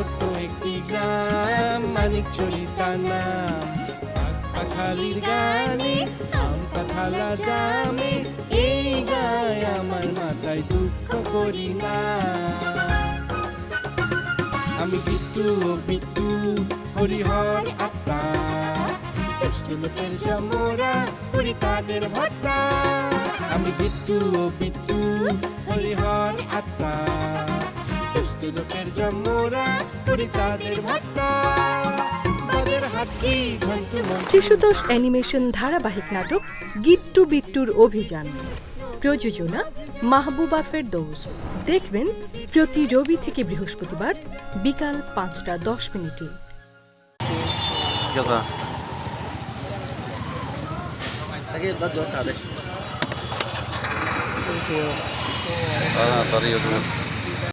ছোট্ট একটি গ্রাম মানিকছড়ি তার নাম। পাখালির গানে আম কাঁঠালা জামে, এই গায় আমার মাথায় দুঃখ করি না। আমি বিট্টু ও বিট্টু হরিহর আত্মা, দুষ্ট লোকের জমরা করি তাদের ভর্তা। আমি বিট্টু ও বিট্টু হরিহর আত্মা, দুষ্ট লোকের জমরা করি তাদের ভর্তা। বদের হাটকি ঝন্টু মন্টু। শিশুতোষ অ্যানিমেশন ধারাবাহিক নাটক গিট্টু বিট্টুর অভিযান, প্রযোজনা মাহবুবা ফেরদৌস। দেখবেন প্রতি রবি থেকে বৃহস্পতিবার বিকাল 5:10। Gaza. Sakit banget dosa deh. Tadi itu.